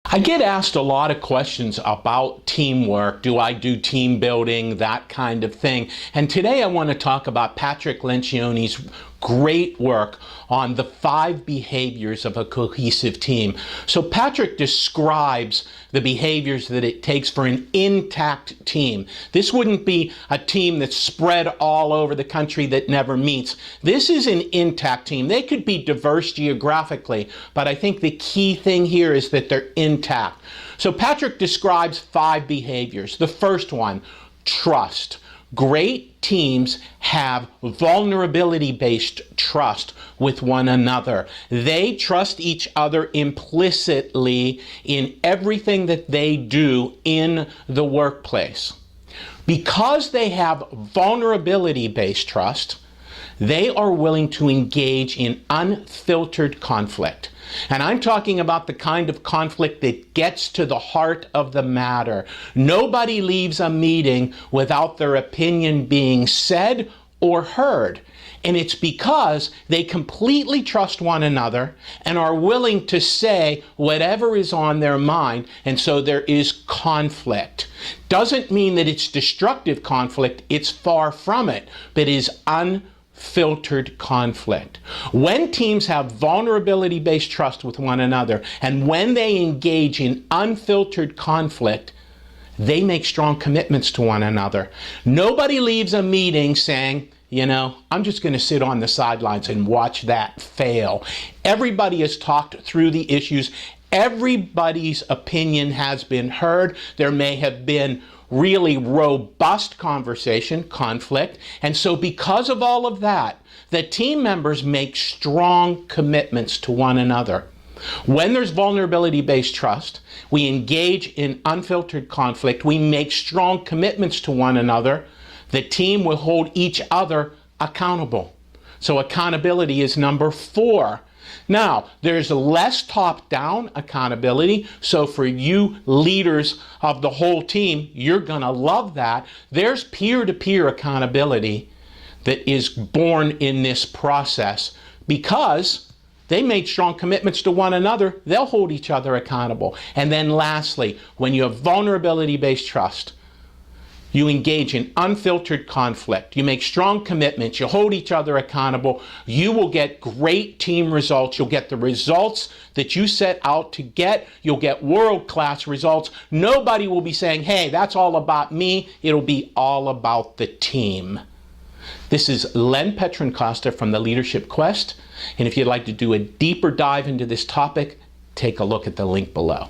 I get asked a lot of questions about teamwork. Do I do team building, that kind of thing? And today I want to talk about Patrick Lencioni's great work on the 5 behaviors of a cohesive team. So Patrick describes the behaviors that it takes for an intact team. This wouldn't be a team that's spread all over the country that never meets. This is an intact team. They could be diverse geographically, but I think the key thing here is that they're intact. So Patrick describes 5 behaviors. The first one, trust. Great teams have vulnerability-based trust with one another. They trust each other implicitly in everything that they do in the workplace. Because they have vulnerability-based trust, they are willing to engage in unfiltered conflict. And I'm talking about the kind of conflict that gets to the heart of the matter. Nobody leaves a meeting without their opinion being said or heard. And it's because they completely trust one another and are willing to say whatever is on their mind, and so there is conflict. Doesn't mean that it's destructive conflict, it's far from it, but is unfiltered conflict. When teams have vulnerability-based trust with one another, and when they engage in unfiltered conflict, they make strong commitments to one another. Nobody leaves a meeting saying, I'm just going to sit on the sidelines and watch that fail. Everybody has talked through the issues. Everybody's opinion has been heard. There may have been really robust conversation, conflict, and so because of all of that, the team members make strong commitments to one another. When there's vulnerability-based trust, we engage in unfiltered conflict, we make strong commitments to one another, the team will hold each other accountable. So accountability is number 4. Now, there's less top-down accountability, so for you leaders of the whole team, you're going to love that. There's peer-to-peer accountability that is born in this process because they made strong commitments to one another. They'll hold each other accountable. And then lastly, when you have vulnerability-based trust, you engage in unfiltered conflict. You make strong commitments. You hold each other accountable. You will get great team results. You'll get the results that you set out to get. You'll get world-class results. Nobody will be saying, hey, that's all about me. It'll be all about the team. This is Len Petrancosta from the Leadership Quest. And if you'd like to do a deeper dive into this topic, take a look at the link below.